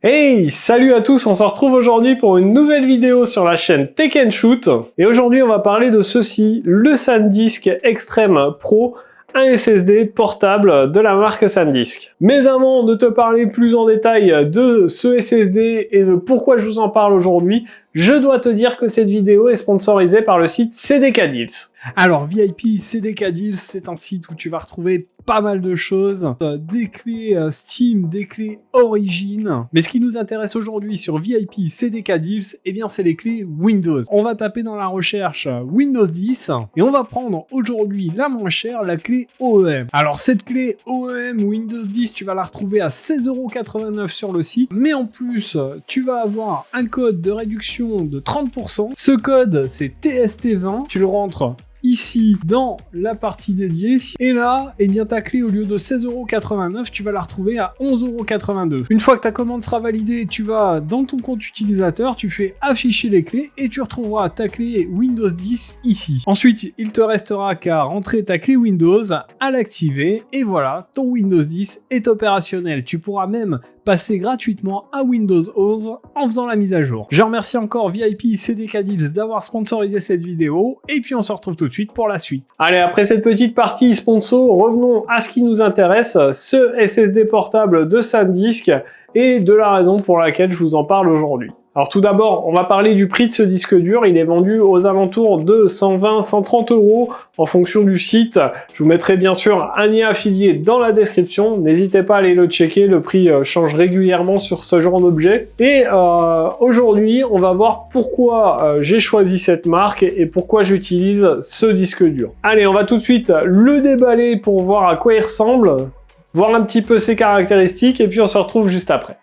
Hey, salut à tous, on se retrouve aujourd'hui pour une nouvelle vidéo sur la chaîne Tech & Shoot. Et aujourd'hui, on va parler de ceci, le SanDisk Extreme Pro, un SSD portable de la marque SanDisk. Mais avant de te parler plus en détail de ce SSD et de pourquoi je vous en parle aujourd'hui, je dois te dire que cette vidéo est sponsorisée par le site CDK Deals. Alors, VIP CDK Deals, c'est un site où tu vas retrouver pas mal de choses, des clés Steam, des clés Origin. Mais ce qui nous intéresse aujourd'hui sur VIP CDK Deals, eh bien c'est les clés Windows. On va taper dans la recherche Windows 10 et on va prendre aujourd'hui la moins chère, la clé OEM. Alors cette clé OEM Windows 10, tu vas la retrouver à 16,89 € sur le site, mais en plus, tu vas avoir un code de réduction de 30%. Ce code, c'est TST20. Tu le rentres ici dans la partie dédiée et là, eh bien ta clé au lieu de 16,89 €, tu vas la retrouver à 11,82 €. Une fois que ta commande sera validée, tu vas dans ton compte utilisateur, tu fais afficher les clés et tu retrouveras ta clé Windows 10 ici. Ensuite, il te restera qu'à rentrer ta clé Windows, à l'activer et voilà, ton Windows 10 est opérationnel. Tu pourras même passer gratuitement à Windows 11 en faisant la mise à jour. Je remercie encore VIP CDK Deals d'avoir sponsorisé cette vidéo et puis on se retrouve tout de suite pour la suite. Allez, après cette petite partie sponsor, revenons à ce qui nous intéresse, ce SSD portable de SanDisk et de la raison pour laquelle je vous en parle aujourd'hui. Alors tout d'abord, on va parler du prix de ce disque dur. Il est vendu aux alentours de 120-130 € en fonction du site. Je vous mettrai bien sûr un lien affilié dans la description. N'hésitez pas à aller le checker, le prix change régulièrement sur ce genre d'objet. Et aujourd'hui, on va voir pourquoi j'ai choisi cette marque et pourquoi j'utilise ce disque dur. Allez, on va tout de suite le déballer pour voir à quoi il ressemble, voir un petit peu ses caractéristiques et puis on se retrouve juste après.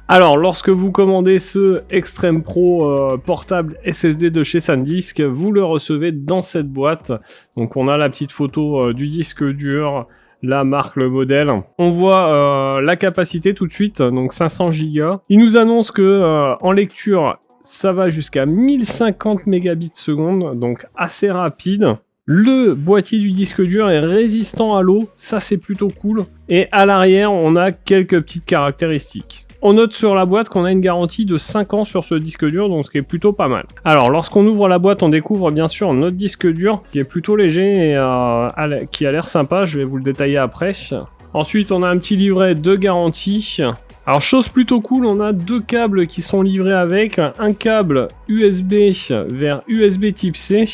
Alors, lorsque vous commandez ce Extreme Pro portable SSD de chez SanDisk, vous le recevez dans cette boîte. Donc, on a la petite photo du disque dur, la marque, le modèle. On voit la capacité tout de suite, donc 500 Go. Il nous annonce que en lecture, ça va jusqu'à 1050 mégabits seconde, donc assez rapide. Le boîtier du disque dur est résistant à l'eau, ça c'est plutôt cool. Et à l'arrière, on a quelques petites caractéristiques. On note sur la boîte qu'on a une garantie de 5 ans sur ce disque dur, donc ce qui est plutôt pas mal. Alors, lorsqu'on ouvre la boîte, on découvre bien sûr notre disque dur, qui est plutôt léger et qui a l'air sympa, je vais vous le détailler après. Ensuite, on a un petit livret de garantie. Alors, chose plutôt cool, on a deux câbles qui sont livrés avec, un câble USB vers USB type C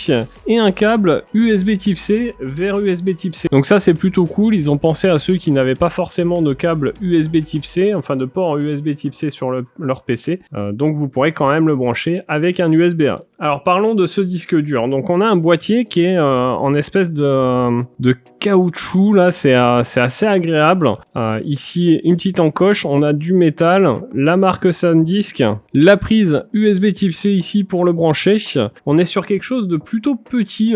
et un câble USB type C vers USB type C. Donc ça, c'est plutôt cool, ils ont pensé à ceux qui n'avaient pas forcément de câble USB type C, enfin de port USB type C sur leur PC, donc vous pourrez quand même le brancher avec un USB-A. Alors parlons de ce disque dur. Donc on a un boîtier qui est en espèce de caoutchouc, là c'est assez agréable. Ici une petite encoche, on a du métal, la marque SanDisk, la prise USB type C ici pour le brancher. On est sur quelque chose de plutôt petit,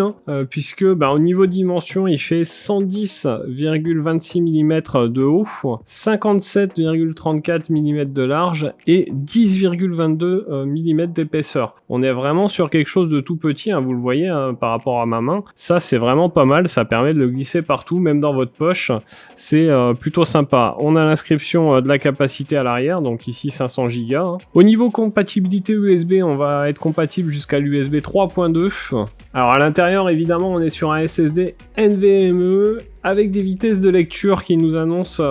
puisque au niveau dimension il fait 110,26 mm de haut, 57,34 mm de large et 10,22 mm d'épaisseur. On est vraiment sur quelque chose de tout petit, vous le voyez par rapport à ma main. Ça c'est vraiment pas mal, ça permet de le glisser partout, même dans votre poche. C'est plutôt sympa. On a l'inscription de la capacité à l'arrière, donc ici 500 Go. Au niveau compatibilité USB, on va être compatible jusqu'à l'USB 3.2. Alors à l'intérieur, évidemment, on est sur un SSD NVMe avec des vitesses de lecture qui nous annoncent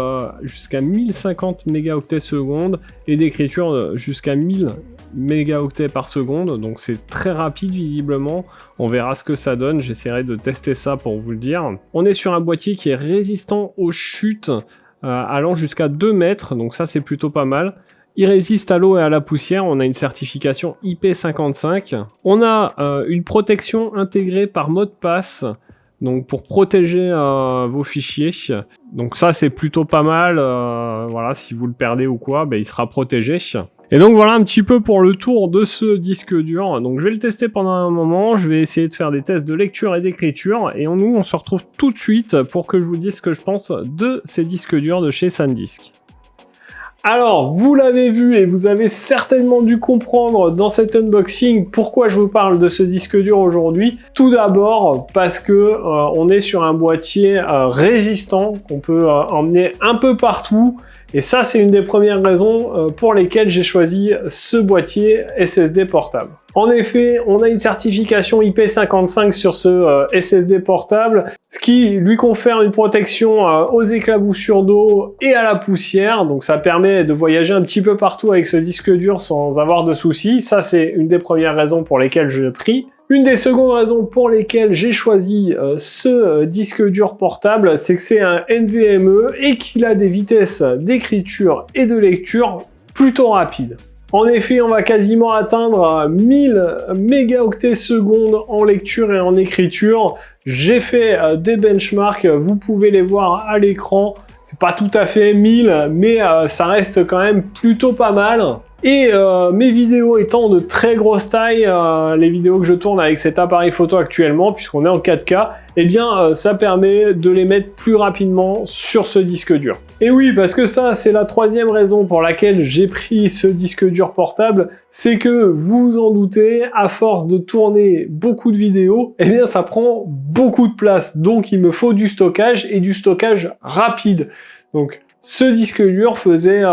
jusqu'à 1050 mégaoctets seconde et d'écriture jusqu'à 1000 mégaoctets par seconde, donc c'est très rapide visiblement. On verra ce que ça donne, j'essaierai de tester ça pour vous le dire. On est sur un boîtier qui est résistant aux chutes allant jusqu'à 2 mètres, donc ça c'est plutôt pas mal. Il résiste à l'eau et à la poussière, on a une certification IP55. On a une protection intégrée par mot de passe, donc pour protéger vos fichiers. Donc ça c'est plutôt pas mal, voilà, si vous le perdez ou quoi, il sera protégé. Et donc voilà un petit peu pour le tour de ce disque dur. Donc je vais le tester pendant un moment, je vais essayer de faire des tests de lecture et d'écriture, et on se retrouve tout de suite pour que je vous dise ce que je pense de ces disques durs de chez SanDisk. Alors, vous l'avez vu et vous avez certainement dû comprendre dans cet unboxing pourquoi je vous parle de ce disque dur aujourd'hui. Tout d'abord parce que on est sur un boîtier résistant qu'on peut emmener un peu partout Et ça, c'est une des premières raisons pour lesquelles j'ai choisi ce boîtier SSD portable. En effet, on a une certification IP55 sur ce SSD portable, ce qui lui confère une protection aux éclaboussures d'eau et à la poussière. Donc ça permet de voyager un petit peu partout avec ce disque dur sans avoir de soucis. Ça, c'est une des premières raisons pour lesquelles je l'ai pris. Une des secondes raisons pour lesquelles j'ai choisi ce disque dur portable, c'est que c'est un NVMe et qu'il a des vitesses d'écriture et de lecture plutôt rapides. En effet, on va quasiment atteindre 1000 mégaoctets secondes en lecture et en écriture. J'ai fait des benchmarks, vous pouvez les voir à l'écran. C'est pas tout à fait 1000, mais ça reste quand même plutôt pas mal. Et mes vidéos étant de très grosse taille, les vidéos que je tourne avec cet appareil photo actuellement, puisqu'on est en 4K, eh bien ça permet de les mettre plus rapidement sur ce disque dur. Et oui, parce que ça, c'est la troisième raison pour laquelle j'ai pris ce disque dur portable, c'est que vous vous en doutez, à force de tourner beaucoup de vidéos, eh bien ça prend beaucoup de place. Donc il me faut du stockage et du stockage rapide. Donc ce disque dur faisait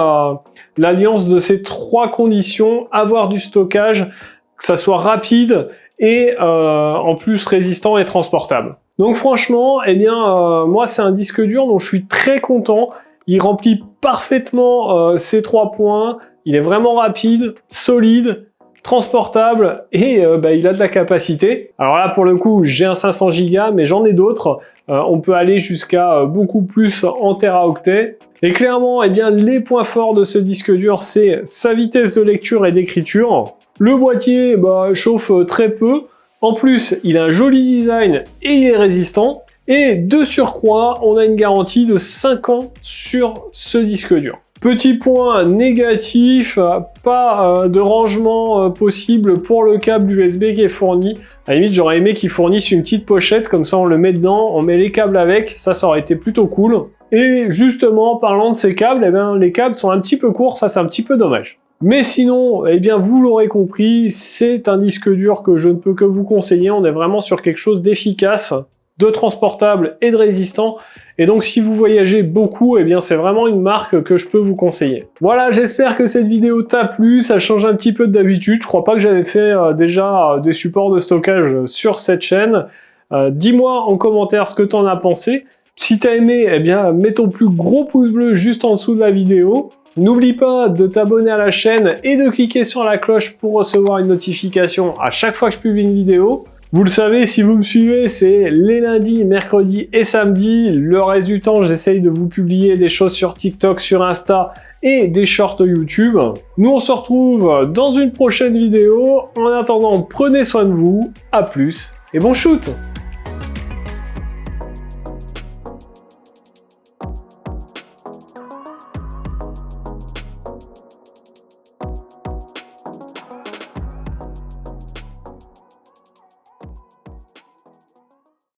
l'alliance de ces trois conditions, avoir du stockage, que ça soit rapide et en plus résistant et transportable. Donc franchement, eh bien, moi c'est un disque dur dont je suis très content. Il remplit parfaitement ces trois points. Il est vraiment rapide, solide, transportable et il a de la capacité. Alors là pour le coup j'ai un 500 Go mais j'en ai d'autres. On peut aller jusqu'à beaucoup plus en téraoctets. Et clairement, eh bien, les points forts de ce disque dur, c'est sa vitesse de lecture et d'écriture. Le boîtier chauffe très peu. En plus, il a un joli design et il est résistant. Et de surcroît, on a une garantie de 5 ans sur ce disque dur. Petit point négatif, pas de rangement possible pour le câble USB qui est fourni. À la limite, j'aurais aimé qu'ils fournissent une petite pochette, comme ça on le met dedans, on met les câbles avec, ça aurait été plutôt cool. Et justement, parlant de ces câbles, eh bien, les câbles sont un petit peu courts, ça c'est un petit peu dommage. Mais sinon, eh bien, vous l'aurez compris, c'est un disque dur que je ne peux que vous conseiller, on est vraiment sur quelque chose d'efficace, de transportable et de résistant. Et donc si vous voyagez beaucoup, eh bien c'est vraiment une marque que je peux vous conseiller. Voilà, j'espère que cette vidéo t'a plu, ça change un petit peu d'habitude. Je crois pas que j'avais fait déjà des supports de stockage sur cette chaîne. Dis-moi en commentaire ce que t'en as pensé. Si t'as aimé, eh bien mets ton plus gros pouce bleu juste en dessous de la vidéo. N'oublie pas de t'abonner à la chaîne et de cliquer sur la cloche pour recevoir une notification à chaque fois que je publie une vidéo. Vous le savez, si vous me suivez, c'est les lundis, mercredis et samedis. Le reste du temps, j'essaye de vous publier des choses sur TikTok, sur Insta et des shorts YouTube. Nous, on se retrouve dans une prochaine vidéo. En attendant, prenez soin de vous. À plus et bon shoot!